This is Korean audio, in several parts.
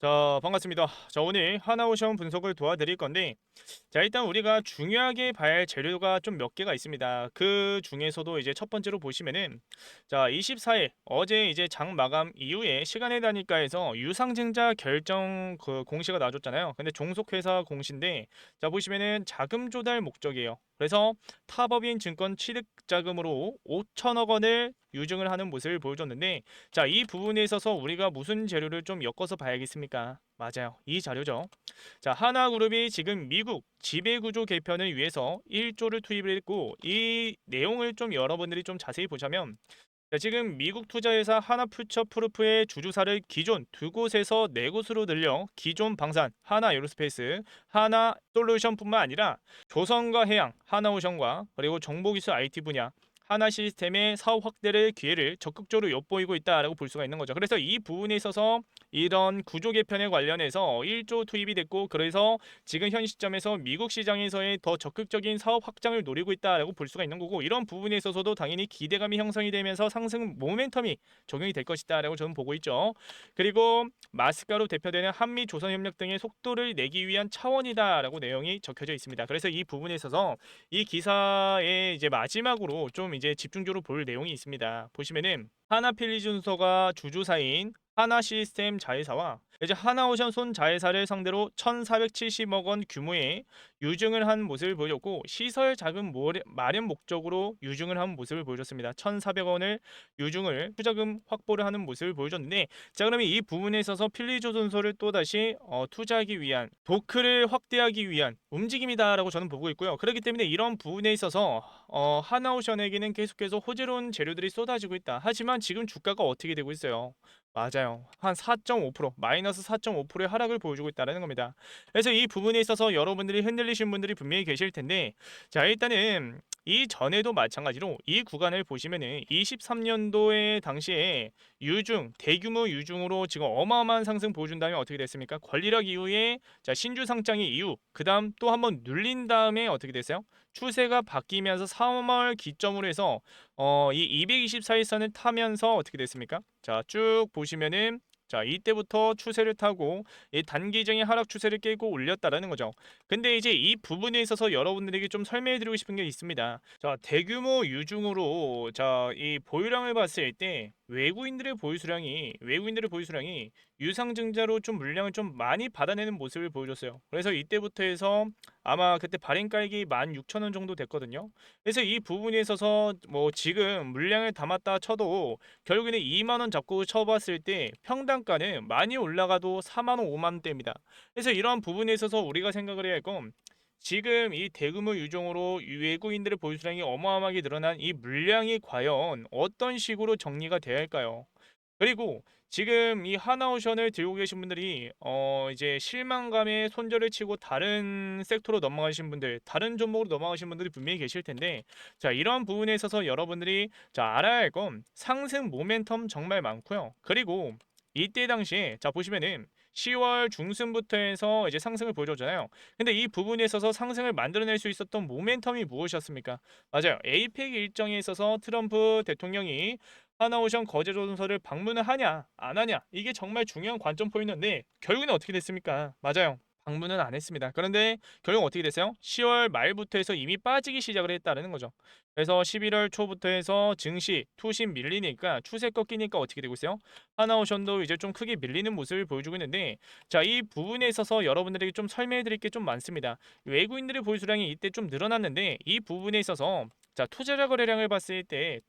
자, 반갑습니다. 자, 오늘 하나오션 분석을 도와드릴 건데, 자, 일단 우리가 중요하게 봐야 할 재료가 좀 몇 개가 있습니다. 그 중에서도 이제 첫 번째로 보시면은, 자, 24일, 어제 이제 장 마감 이후에 시간의 단위가에서 유상증자 결정 그 공시가 나와줬잖아요. 근데 종속회사 공시인데, 자, 보시면은 자금 조달 목적이에요. 그래서 타법인 증권 취득 자금으로 5천억 원을 유증을 하는 모습을 보여줬는데, 자, 이 부분에 있어서 우리가 무슨 재료를 좀 엮어서 봐야겠습니까? 맞아요. 이 자료죠. 자, 하나그룹이 지금 미국 지배구조 개편을 위해서 1조를 투입을 했고, 이 내용을 좀 여러분들이 좀 자세히 보자면, 자, 지금 미국 투자회사 하나퓨처프루프의 주주사를 기존 두 곳에서 네 곳으로 늘려 기존 방산, 하나에어로스페이스, 하나솔루션뿐만 아니라 조선과 해양, 하나오션과 그리고 정보기술 IT 분야, 하나시스템의 사업 확대를 기회를 적극적으로 엿보이고 있다라고 볼 수가 있는 거죠. 그래서 이 부분에 있어서 이런 구조 개편에 관련해서 1조 투입이 됐고, 그래서 지금 현 시점에서 미국 시장에서의 더 적극적인 사업 확장을 노리고 있다라고 볼 수가 있는 거고, 이런 부분에 있어서도 당연히 기대감이 형성이 되면서 상승 모멘텀이 적용이 될 것이다라고 저는 보고 있죠. 그리고 마스카로 대표되는 한미 조선 협력 등의 속도를 내기 위한 차원이다라고 내용이 적혀져 있습니다. 그래서 이 부분에 있어서 이 기사의 이제 마지막으로 좀 이제 집중적으로 볼 내용이 있습니다. 보시면은 하나필리준서가 주주사인 하나시스템 자회사와 이제 하나오션 손 자회사를 상대로 1,470억 원 규모의 유증을 한 모습을 보여줬고, 시설 자금 마련 목적으로 유증을 한 모습을 보여줬습니다. 1,400억 원을 유증을 투자금 확보를 하는 모습을 보여줬는데, 자, 그러면 이 부분에 있어서 필리조선소를 또다시 투자하기 위한 도크를 확대하기 위한 움직임이다라고 저는 보고 있고요. 그렇기 때문에 이런 부분에 있어서 하나오션에게는 계속해서 호재로운 재료들이 쏟아지고 있다. 하지만 지금 주가가 어떻게 되고 있어요? 맞아요. 한 4.5%, 마이너스 4.5%의 하락을 보여주고 있다는 겁니다. 그래서 이 부분에 있어서 여러분들이 흔들리신 분들이 분명히 계실 텐데, 자, 일단은 이전에도 마찬가지로 이 구간을 보시면은 23년도에 당시에 대규모 유중으로 지금 어마어마한 상승 보여준다면 어떻게 됐습니까? 권리락 이후에 자, 신주 상장의 이후, 그 다음 또 한번 눌린 다음에 어떻게 됐어요? 추세가 바뀌면서 3월 기점으로 해서 이 224일선을 타면서 어떻게 됐습니까? 자, 쭉 보시면은 자, 이때부터 추세를 타고 이 단기적인 하락 추세를 깨고 올렸다라는 거죠. 근데 이제 이 부분에 있어서 여러분들에게 좀 설명해 드리고 싶은 게 있습니다. 자, 대규모 유중으로 자, 이 보유량을 봤을 때 외국인들의 보유수량이 유상증자로 좀 물량을 좀 많이 받아내는 모습을 보여줬어요. 그래서 이때부터 해서 아마 그때 발행가액이 16,000원 정도 됐거든요. 그래서 이 부분에 있어서 뭐 지금 물량을 담았다 쳐도 결국에는 2만 원 잡고 쳐봤을 때 평단가는 많이 올라가도 4만 원, 5만 원대입니다. 그래서 이러한 부분에 있어서 우리가 생각을 해야 할 건, 지금 이 대규모 유종으로 외국인들의 보유수량이 어마어마하게 늘어난 이 물량이 과연 어떤 식으로 정리가 되어야 할까요? 그리고 지금 이 하나오션을 들고 계신 분들이 이제 실망감에 손절을 치고 다른 섹터로 넘어가신 분들, 다른 종목으로 넘어가신 분들이 분명히 계실 텐데, 자, 이런 부분에 있어서 여러분들이 자, 알아야 할 건 상승 모멘텀 정말 많고요. 그리고 이때 당시에 자, 보시면은 10월 중순부터 해서 이제 상승을 보여줬잖아요. 근데 이 부분에 있어서 상승을 만들어낼 수 있었던 모멘텀이 무엇이었습니까? 맞아요. 에이펙 일정에 있어서 트럼프 대통령이 하나오션 거제조선소를 방문을 하냐 안 하냐, 이게 정말 중요한 관점 포인트인데 결국에는 어떻게 됐습니까? 맞아요. 방문은 안 했습니다. 그런데 결국 어떻게 됐어요? 10월 말부터 해서 이미 빠지기 시작을 했다는 거죠. 그래서 11월 초부터 해서 증시, 투심 밀리니까 추세 꺾이니까 어떻게 되고 있어요? 하나오션도 이제 좀 크게 밀리는 모습을 보여주고 있는데, 자, 이 부분에 있어서 여러분들에게 좀 설명해 드릴 게 좀 많습니다. 외국인들의 보유수량이 이때 좀 늘어났는데, 이 부분에 있어서 자, 투자자 거래량을 봤을 때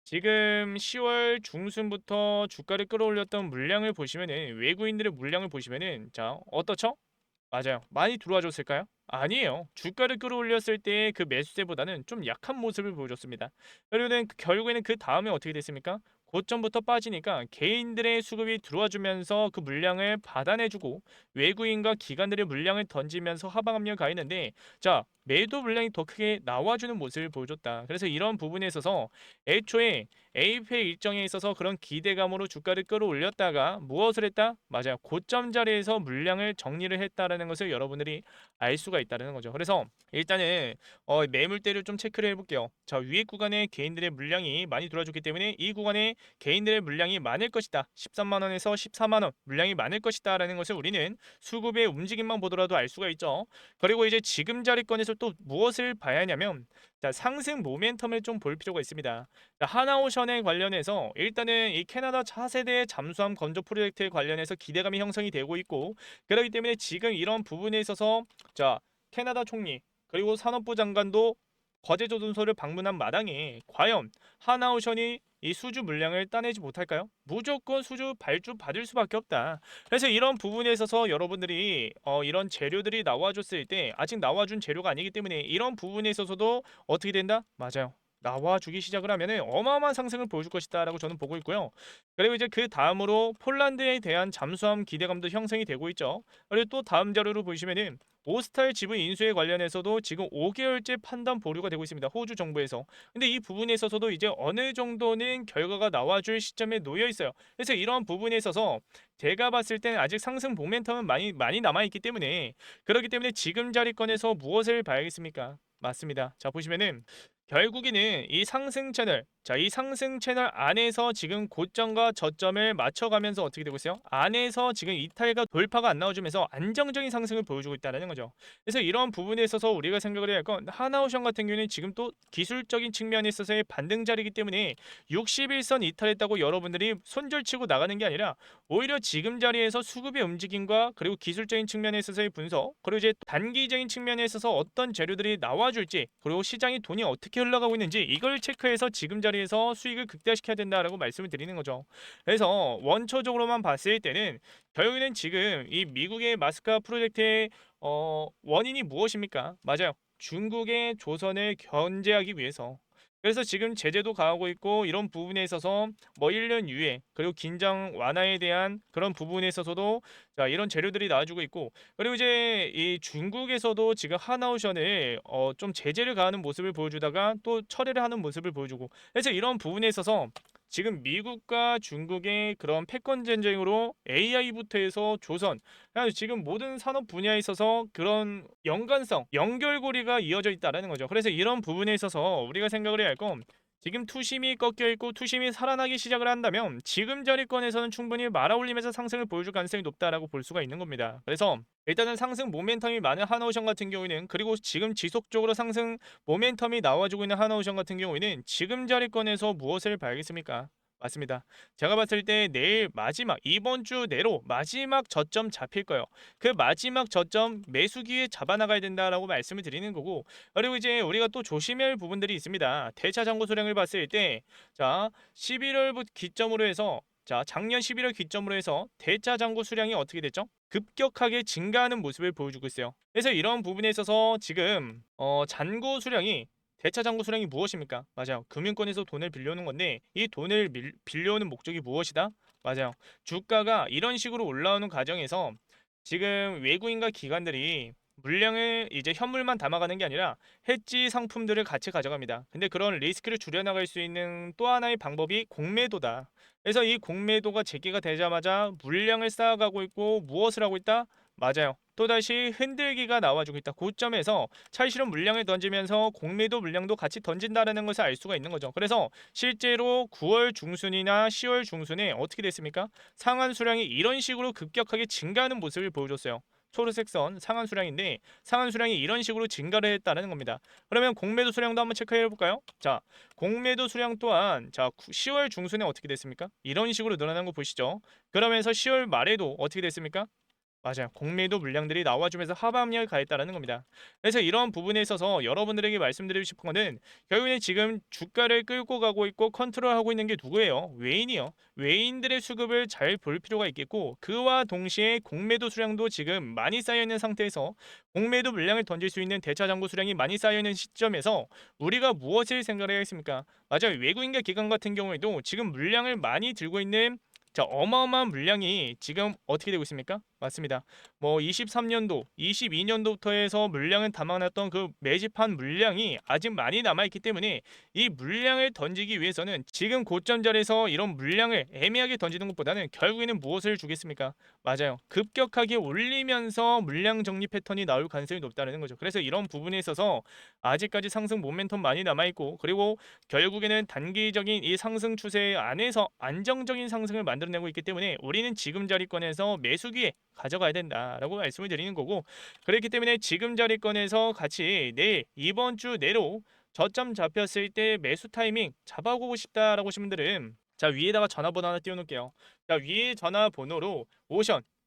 지금 10월 중순부터 주가를 끌어올렸던 물량을 보시면은, 외국인들의 물량을 보시면은 자, 어떻죠? 맞아요. 많이 들어와 줬을까요? 아니에요. 주가를 끌어올렸을 때 그 매수세보다는 좀 약한 모습을 보여줬습니다. 그리고 결국에는 그 다음에 어떻게 됐습니까? 고점부터 빠지니까 개인들의 수급이 들어와 주면서 그 물량을 받아내주고, 외국인과 기관들의 물량을 던지면서 하방 압력을 가했는데, 자, 매도 물량이 더 크게 나와주는 모습을 보여줬다. 그래서 이런 부분에 있어서 애초에 에이펙 일정에 있어서 그런 기대감으로 주가를 끌어올렸다가 무엇을 했다? 맞아요. 고점 자리에서 물량을 정리를 했다라는 것을 여러분들이 알 수가 있다는 거죠. 그래서 일단은 매물대를 좀 체크를 해볼게요. 자, 위에 구간에 개인들의 물량이 많이 들어왔기 때문에 이 구간에 개인들의 물량이 많을 것이다. 13만 원에서 14만 원 물량이 많을 것이다라는 것을 우리는 수급의 움직임만 보더라도 알 수가 있죠. 그리고 이제 지금 자리권에서 또 무엇을 봐야 하냐면 자, 상승 모멘텀을 좀 볼 필요가 있습니다. 자, 하나오션에 관련해서 일단은 이 캐나다 차세대 잠수함 건조 프로젝트에 관련해서 기대감이 형성이 되고 있고 그렇기 때문에 지금 이런 부분에 있어서 자, 캐나다 총리 그리고 산업부 장관도 거제조선소를 방문한 마당에 과연 하나오션이 이 수주 물량을 따내지 못할까요? 무조건 수주 발주 받을 수밖에 없다. 그래서 이런 부분에 있어서 여러분들이 이런 재료들이 나와줬을 때 아직 나와준 재료가 아니기 때문에 이런 부분에 있어서도 어떻게 된다? 맞아요. 나와주기 시작을 하면은 어마어마한 상승을 보여줄 것이다라고 저는 보고 있고요. 그리고 이제 그 다음으로 폴란드에 대한 잠수함 기대감도 형성이 되고 있죠. 그리고 또 다음 자료로 보시면은 오스탈 지분 인수에 관련해서도 지금 5개월째 판단 보류가 되고 있습니다. 호주 정부에서. 근데 이 부분에 있어서도 이제 어느 정도는 결과가 나와줄 시점에 놓여 있어요. 그래서 이런 부분에 있어서 제가 봤을 때는 아직 상승 모멘텀은 많이 남아 있기 때문에 그렇기 때문에 지금 자리권에서 무엇을 봐야겠습니까? 맞습니다. 자, 보시면은 결국에는 이 상승 채널, 자, 이 상승 채널 안에서 지금 고점과 저점을 맞춰가면서 어떻게 되고 있어요? 안에서 지금 이탈과 돌파가 안 나와주면서 안정적인 상승을 보여주고 있다는 거죠. 그래서 이런 부분에 있어서 우리가 생각을 해야 할 건 하나오션 같은 경우는 지금 또 기술적인 측면에 있어서의 반등 자리이기 때문에 61선 이탈했다고 여러분들이 손절치고 나가는 게 아니라 오히려 지금 자리에서 수급의 움직임과 그리고 기술적인 측면에 있어서의 분석 그리고 이제 단기적인 측면에 있어서 어떤 재료들이 나와줄지 그리고 시장이 돈이 어떻게 흘러가고 있는지 이걸 체크해서 지금 자리에서 수익을 극대화시켜야 된다라고 말씀을 드리는 거죠. 그래서 원초적으로만 봤을 때는 결국에는 지금 이 미국의 마스카 프로젝트의 원인이 무엇입니까? 맞아요. 중국의 조선을 견제하기 위해서 그래서 지금 제재도 가하고 있고 이런 부분에 있어서 뭐 1년 유예 그리고 긴장 완화에 대한 그런 부분에 있어서도 자 이런 재료들이 나와주고 있고 그리고 이제 이 중국에서도 지금 하나오션을 좀 제재를 가하는 모습을 보여주다가 또 철회를 하는 모습을 보여주고 그래서 이런 부분에 있어서 지금 미국과 중국의 그런 패권 전쟁으로 AI부터 해서 조선 지금 모든 산업 분야에 있어서 그런 연관성, 연결고리가 이어져 있다라는 거죠. 그래서 이런 부분에 있어서 우리가 생각을 해야 할 건 지금 투심이 꺾여 있고 투심이 살아나기 시작을 한다면 지금 자리권에서는 충분히 말아올리면서 상승을 보여줄 가능성이 높다라고 볼 수가 있는 겁니다. 그래서 일단은 상승 모멘텀이 많은 하나오션 같은 경우에는 그리고 지금 지속적으로 상승 모멘텀이 나와주고 있는 하나오션 같은 경우에는 지금 자리권에서 무엇을 봐야겠습니까? 맞습니다. 제가 봤을 때 내일 마지막 이번 주 내로 마지막 저점 잡힐 거예요. 그 마지막 저점 매수 기회 잡아나가야 된다라고 말씀을 드리는 거고 그리고 이제 우리가 또 조심해야 할 부분들이 있습니다. 대차 잔고 수량을 봤을 때 자 11월 기점으로 해서 자 작년 11월 기점으로 해서 대차 잔고 수량이 어떻게 됐죠? 급격하게 증가하는 모습을 보여주고 있어요. 그래서 이런 부분에 있어서 지금 잔고 수량이 대차 잔고 수량이 무엇입니까? 맞아요. 금융권에서 돈을 빌려오는 건데 이 돈을 빌려오는 목적이 무엇이다? 맞아요. 주가가 이런 식으로 올라오는 과정에서 지금 외국인과 기관들이 물량을 이제 현물만 담아가는 게 아니라 해지 상품들을 같이 가져갑니다. 근데 그런 리스크를 줄여나갈 수 있는 또 하나의 방법이 공매도다. 그래서 이 공매도가 재개가 되자마자 물량을 쌓아가고 있고 무엇을 하고 있다? 맞아요. 또다시 흔들기가 나와주고 있다. 고점에서 차익실현 물량을 던지면서 공매도 물량도 같이 던진다라는 것을 알 수가 있는 거죠. 그래서 실제로 9월 중순이나 10월 중순에 어떻게 됐습니까? 상한 수량이 이런 식으로 급격하게 증가하는 모습을 보여줬어요. 초록색 선 상한 수량인데 상한 수량이 이런 식으로 증가를 했다는 겁니다. 그러면 공매도 수량도 한번 체크해 볼까요? 자, 공매도 수량 또한 자 10월 중순에 어떻게 됐습니까? 이런 식으로 늘어난 거 보시죠. 그러면서 10월 말에도 어떻게 됐습니까? 맞아요. 공매도 물량들이 나와주면서 하방력을 가했다라는 겁니다. 그래서 이런 부분에 있어서 여러분들에게 말씀드리고 싶은 거는 결국에는 지금 주가를 끌고 가고 있고 컨트롤하고 있는 게 누구예요? 외인이요. 외인들의 수급을 잘 볼 필요가 있겠고 그와 동시에 공매도 수량도 지금 많이 쌓여 있는 상태에서 공매도 물량을 던질 수 있는 대차 잔고 수량이 많이 쌓여 있는 시점에서 우리가 무엇을 생각해야 겠습니까? 맞아요. 외국인과 기관 같은 경우에도 지금 물량을 많이 들고 있는 자, 어마어마한 물량이 지금 어떻게 되고 있습니까? 맞습니다. 뭐 23년도, 22년도부터 해서 물량을 담아놨던 그 매집한 물량이 아직 많이 남아있기 때문에 이 물량을 던지기 위해서는 지금 고점 자리에서 이런 물량을 애매하게 던지는 것보다는 결국에는 무엇을 주겠습니까? 맞아요. 급격하게 올리면서 물량 정리 패턴이 나올 가능성이 높다는 거죠. 그래서 이런 부분에 있어서 아직까지 상승 모멘텀 많이 남아있고, 그리고 결국에는 단기적인 이 상승 추세 안에서 안정적인 상승을 만들어내고 있기 때문에 우리는 지금 자리권에서 매수기에 가져가야 된다라고 말씀을 드리는 거고, 그렇기 때문에 지금 자리권에서 같이 내일 이번 주 내로 저점 잡혔을 때 매수 타이밍 잡아보고 싶다라고 하신 분들은 자, 위에다가 전화번호 하나 띄워놓을게요. 자, 위에 전화번호로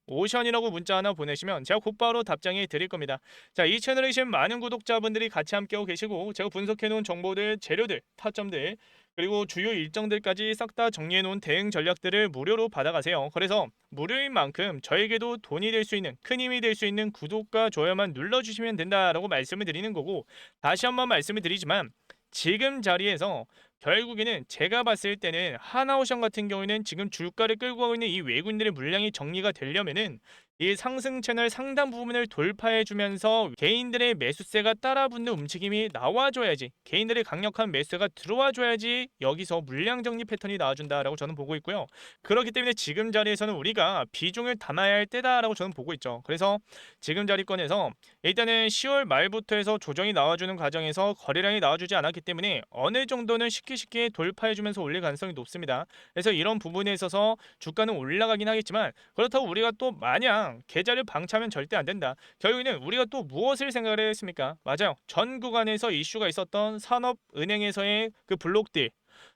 오션이라고 문자 하나 보내시면 제가 곧바로 답장해 드릴 겁니다. 자, 이 채널에 계신 많은 구독자분들이 같이 함께하고 계시고, 제가 분석해 놓은 정보들, 재료들, 타점들, 그리고 주요 일정들까지 싹 다 정리해 놓은 대응 전략들을 무료로 받아가세요. 그래서 무료인 만큼 저에게도 돈이 될 수 있는, 큰 힘이 될 수 있는 구독과 좋아요만 눌러주시면 된다라고 말씀을 드리는 거고, 다시 한번 말씀을 드리지만 지금 자리에서 결국에는 제가 봤을 때는 하나오션 같은 경우에는 지금 주가를 끌고 가고 있는 이 외국인들의 물량이 정리가 되려면은 이 상승 채널 상단 부분을 돌파해주면서 개인들의 매수세가 따라붙는 움직임이 나와줘야지, 개인들의 강력한 매수세가 들어와줘야지 여기서 물량 정리 패턴이 나와준다라고 저는 보고 있고요. 그렇기 때문에 지금 자리에서는 우리가 비중을 담아야 할 때다라고 저는 보고 있죠. 그래서 지금 자리권에서 일단은 10월 말부터 해서 조정이 나와주는 과정에서 거래량이 나와주지 않았기 때문에 어느 정도는 쉽게 돌파해주면서 올릴 가능성이 높습니다. 그래서 이런 부분에 있어서 주가는 올라가긴 하겠지만, 그렇다고 우리가 또 마냥 계좌를 방치하면 절대 안 된다. 결국에는 우리가 또 무엇을 생각을 했습니까? 맞아요. 전 구간에서 이슈가 있었던 산업은행에서의 그 블록딜,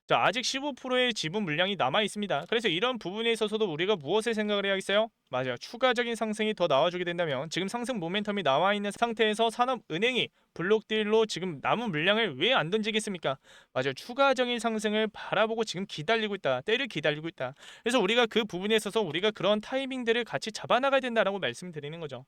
자, 아직 15%의 지분 물량이 남아 있습니다. 그래서 이런 부분에 있어서도 우리가 무엇을 생각을 해야겠어요? 맞아요. 추가적인 상승이 더 나와주게 된다면, 지금 상승 모멘텀이 나와 있는 상태에서 산업은행이 블록딜로 지금 남은 물량을 왜 안 던지겠습니까? 맞아요. 추가적인 상승을 바라보고 지금 기다리고 있다. 때를 기다리고 있다. 그래서 우리가 그 부분에 있어서 우리가 그런 타이밍들을 같이 잡아나가야 된다라고 말씀드리는 거죠.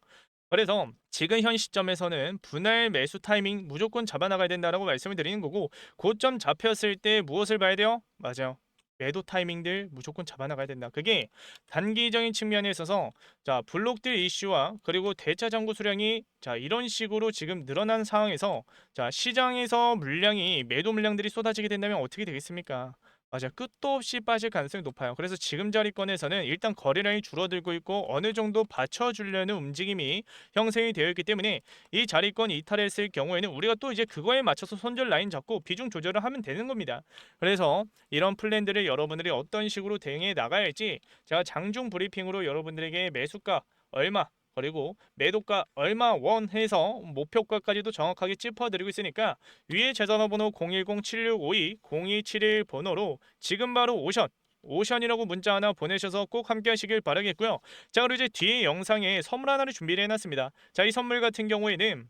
그래서 지금 현 시점에서는 분할 매수 타이밍 무조건 잡아나가야 된다라고 말씀을 드리는 거고, 고점 잡혔을 때 무엇을 봐야 돼요? 맞아요. 매도 타이밍들 무조건 잡아나가야 된다. 그게 단기적인 측면에 있어서 자, 블록딜 이슈와 그리고 대차 잔고 수량이 자, 이런 식으로 지금 늘어난 상황에서 자, 시장에서 물량이 매도 물량들이 쏟아지게 된다면 어떻게 되겠습니까? 맞아, 끝도 없이 빠질 가능성이 높아요. 그래서 지금 자리권에서는 일단 거래량이 줄어들고 있고 어느 정도 받쳐주려는 움직임이 형성이 되어 있기 때문에 이 자리권 이탈했을 경우에는 우리가 또 이제 그거에 맞춰서 손절 라인 잡고 비중 조절을 하면 되는 겁니다. 그래서 이런 플랜들을 여러분들이 어떤 식으로 대응해 나가야 할지 제가 장중 브리핑으로 여러분들에게 매수가 얼마, 그리고 매도가 얼마 원 해서 목표가까지도 정확하게 짚어드리고 있으니까 위에 제 전화번호 010-7652-0271 번호로 지금 바로 오션이라고 문자 하나 보내셔서 꼭 함께 하시길 바라겠고요. 자, 그리고 이제 뒤에 영상에 선물 하나를 준비를 해놨습니다. 자, 이 선물 같은 경우에는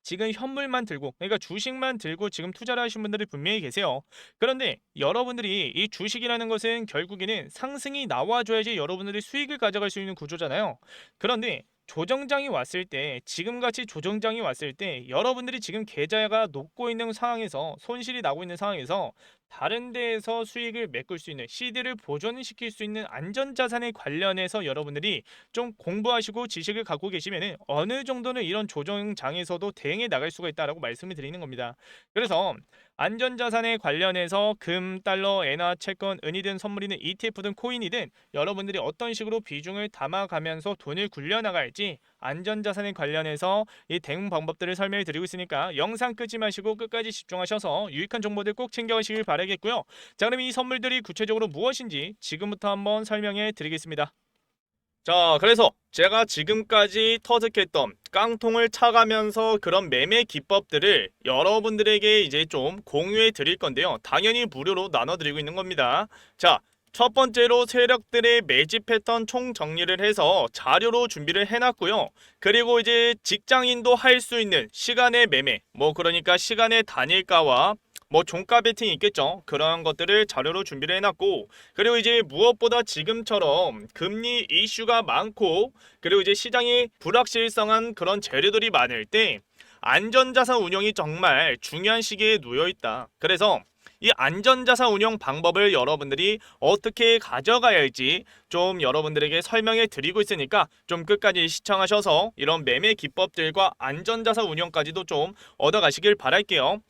지금 현물만 들고, 그러니까 주식만 들고 지금 투자를 하신 분들이 분명히 계세요. 그런데 여러분들이 이 주식이라는 것은 결국에는 상승이 나와줘야지 여러분들이 수익을 가져갈 수 있는 구조잖아요. 그런데 조정장이 왔을 때, 지금같이 조정장이 왔을 때 여러분들이 지금 계좌가 녹고 있는 상황에서, 손실이 나고 있는 상황에서 다른 데에서 수익을 메꿀 수 있는, 시드를 보존시킬 수 있는 안전자산에 관련해서 여러분들이 좀 공부하시고 지식을 갖고 계시면은 어느 정도는 이런 조정장에서도 대응해 나갈 수가 있다라고 말씀을 드리는 겁니다. 그래서 안전자산에 관련해서 금, 달러, 엔화, 채권, 은이든 선물이든 ETF든 코인이든 여러분들이 어떤 식으로 비중을 담아가면서 돈을 굴려나갈지 안전자산에 관련해서 이 대응 방법들을 설명해 드리고 있으니까 영상 끄지 마시고 끝까지 집중하셔서 유익한 정보들 꼭 챙겨가시길 바라겠고요. 자, 그럼 이 선물들이 구체적으로 무엇인지 지금부터 한번 설명해 드리겠습니다. 자, 그래서 제가 지금까지 터득했던 깡통을 차가면서 그런 매매 기법들을 여러분들에게 이제 좀 공유해 드릴 건데요. 당연히 무료로 나눠 드리고 있는 겁니다. 자, 첫 번째로 세력들의 매집 패턴 총 정리를 해서 자료로 준비를 해놨고요. 그리고 이제 직장인도 할 수 있는 시간의 매매, 뭐 그러니까 시간의 단일가와 뭐 종가 베팅이 있겠죠. 그런 것들을 자료로 준비를 해놨고, 그리고 이제 무엇보다 지금처럼 금리 이슈가 많고 그리고 이제 시장이 불확실성한 그런 재료들이 많을 때 안전자산 운용이 정말 중요한 시기에 놓여 있다. 그래서 이 안전자산 운용 방법을 여러분들이 어떻게 가져가야 할지 좀 여러분들에게 설명해 드리고 있으니까 좀 끝까지 시청하셔서 이런 매매 기법들과 안전자산 운용까지도 좀 얻어가시길 바랄게요.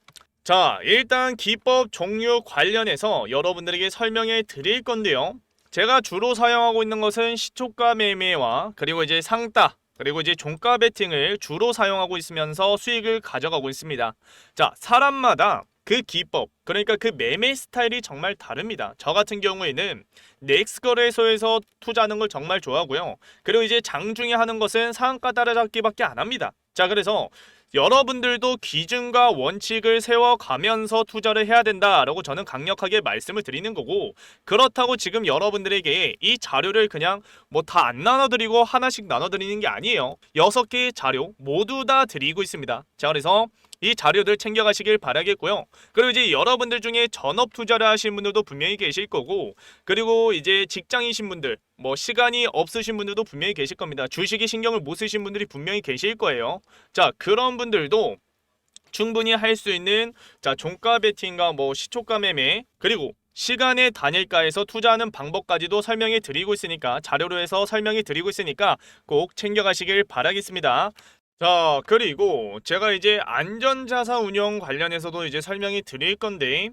자, 일단 기법 종류 관련해서 여러분들에게 설명해 드릴 건데요. 제가 주로 사용하고 있는 것은 시초가 매매와 그리고 이제 상따 그리고 이제 종가 베팅을 주로 사용하고 있으면서 수익을 가져가고 있습니다. 자, 사람마다 그 기법, 그러니까 그 매매 스타일이 정말 다릅니다. 저 같은 경우에는 넥스 거래소에서 투자하는 걸 정말 좋아하고요. 그리고 이제 장중에 하는 것은 상한가 따라잡기밖에 안 합니다. 자, 그래서 여러분들도 기준과 원칙을 세워가면서 투자를 해야 된다라고 저는 강력하게 말씀을 드리는 거고, 그렇다고 지금 여러분들에게 이 자료를 그냥 뭐 다 안 나눠드리고 하나씩 나눠드리는 게 아니에요. 6개의 자료 모두 다 드리고 있습니다. 자, 그래서 이 자료들 챙겨가시길 바라겠고요. 그리고 이제 여러분들 중에 전업 투자를 하시는 분들도 분명히 계실 거고, 그리고 이제 직장이신 분들, 뭐 시간이 없으신 분들도 분명히 계실 겁니다. 주식에 신경을 못 쓰신 분들이 분명히 계실 거예요. 자, 그런 분들도 충분히 할 수 있는 자 종가 베팅과 뭐 시초가 매매 그리고 시간의 단일가에서 투자하는 방법까지도 설명해 드리고 있으니까 자료로 해서 설명해 드리고 있으니까 꼭 챙겨가시길 바라겠습니다. 자, 그리고 제가 이제 안전자산 운영 관련해서도 이제 설명해 드릴 건데,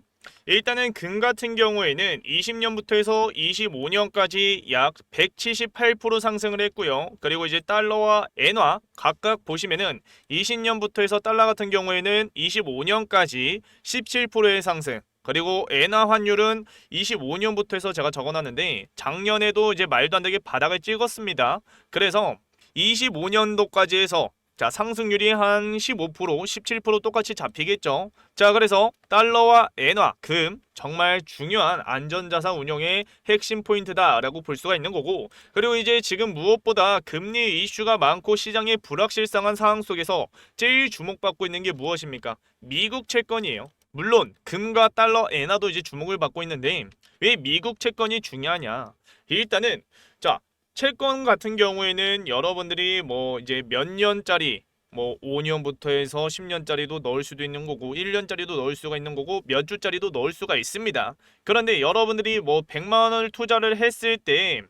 일단은 금 같은 경우에는 20년부터 해서 25년까지 약 178% 상승을 했고요. 그리고 이제 달러와 엔화 각각 보시면은 20년부터 해서 달러 같은 경우에는 25년까지 17%의 상승, 그리고 엔화 환율은 25년부터 해서 제가 적어놨는데 작년에도 이제 말도 안 되게 바닥을 찍었습니다. 그래서 25년도까지 해서 자, 상승률이 한 15%, 17% 똑같이 잡히겠죠. 자, 그래서 달러와 엔화, 금 정말 중요한 안전자산 운용의 핵심 포인트다라고 볼 수가 있는 거고, 그리고 이제 지금 무엇보다 금리 이슈가 많고 시장의 불확실성한 상황 속에서 제일 주목받고 있는 게 무엇입니까? 미국 채권이에요. 물론 금과 달러, 엔화도 이제 주목을 받고 있는데 왜 미국 채권이 중요하냐? 일단은 자, 채권 같은 경우에는 여러분들이 뭐 이제 몇 년짜리 뭐 5년부터 해서 10년짜리도 넣을 수도 있는 거고 1년짜리도 넣을 수가 있는 거고 몇 주짜리도 넣을 수가 있습니다. 그런데 여러분들이 뭐 100만 원을 투자를 했을 때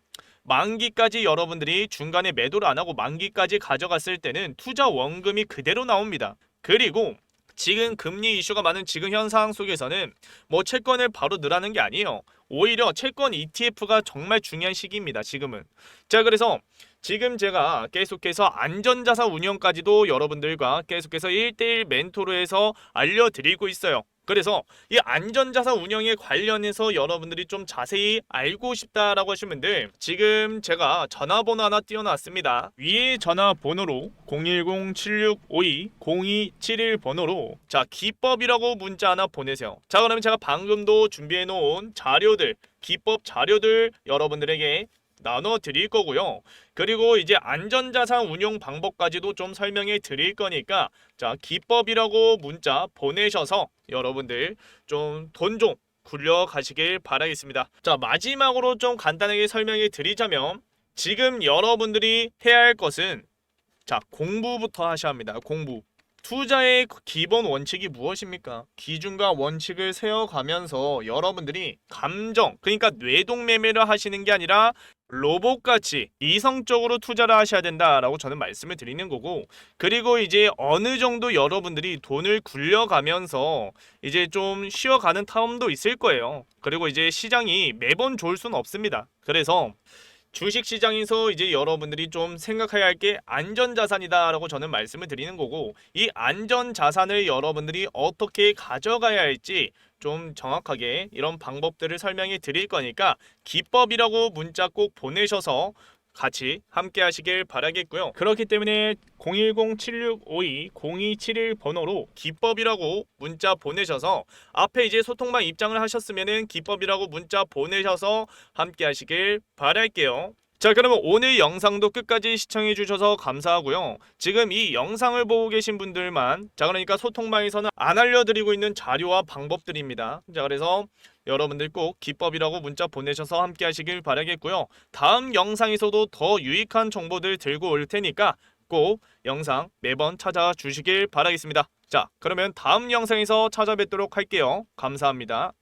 만기까지 여러분들이 중간에 매도를 안 하고 만기까지 가져갔을 때는 투자 원금이 그대로 나옵니다. 그리고 지금 금리 이슈가 많은 지금 현 상황 속에서는 뭐 채권을 바로 넣으라는 게 아니에요. 오히려 채권 ETF가 정말 중요한 시기입니다. 지금은. 자, 그래서 지금 제가 계속해서 안전자산 운영까지도 여러분들과 계속해서 1대1 멘토로 해서 알려드리고 있어요. 그래서 이 안전자산 운영에 관련해서 여러분들이 좀 자세히 알고 싶다라고 하시는 분들 지금 제가 전화번호 하나 띄워놨습니다. 위에 전화번호로 010-7652-0271 번호로 자 기법이라고 문자 하나 보내세요. 자, 그러면 제가 방금도 준비해놓은 자료들 기법 자료들 여러분들에게 나눠 드릴 거고요. 그리고 이제 안전자산 운용 방법까지도 좀 설명해 드릴 거니까 자 기법이라고 문자 보내셔서 여러분들 좀 돈 좀 굴려 가시길 바라겠습니다. 자, 마지막으로 좀 간단하게 설명해 드리자면 지금 여러분들이 해야 할 것은 자 공부부터 하셔야 합니다. 공부. 투자의 기본 원칙이 무엇입니까? 기준과 원칙을 세워가면서 여러분들이 감정, 그러니까 뇌동매매를 하시는 게 아니라 로봇같이 이성적으로 투자를 하셔야 된다라고 저는 말씀을 드리는 거고, 그리고 이제 어느 정도 여러분들이 돈을 굴려가면서 이제 좀 쉬어가는 타임도 있을 거예요. 그리고 이제 시장이 매번 좋을 수는 없습니다. 그래서 주식시장에서 이제 여러분들이 좀 생각해야 할 게 안전자산이다라고 저는 말씀을 드리는 거고, 이 안전자산을 여러분들이 어떻게 가져가야 할지 좀 정확하게 이런 방법들을 설명해 드릴 거니까 기법이라고 문자 꼭 보내셔서 같이 함께 하시길 바라겠고요. 그렇기 때문에 010-7652-0271 번호로 기법이라고 문자 보내셔서 앞에 이제 소통방 입장을 하셨으면은 기법이라고 문자 보내셔서 함께 하시길 바랄게요. 자, 그러면 오늘 영상도 끝까지 시청해 주셔서 감사하고요. 지금 이 영상을 보고 계신 분들만 자 그러니까 소통방에서는 안 알려드리고 있는 자료와 방법들입니다. 자, 그래서 여러분들 꼭 기법이라고 문자 보내셔서 함께 하시길 바라겠고요. 다음 영상에서도 더 유익한 정보들 들고 올 테니까 꼭 영상 매번 찾아주시길 바라겠습니다. 자, 그러면 다음 영상에서 찾아뵙도록 할게요. 감사합니다.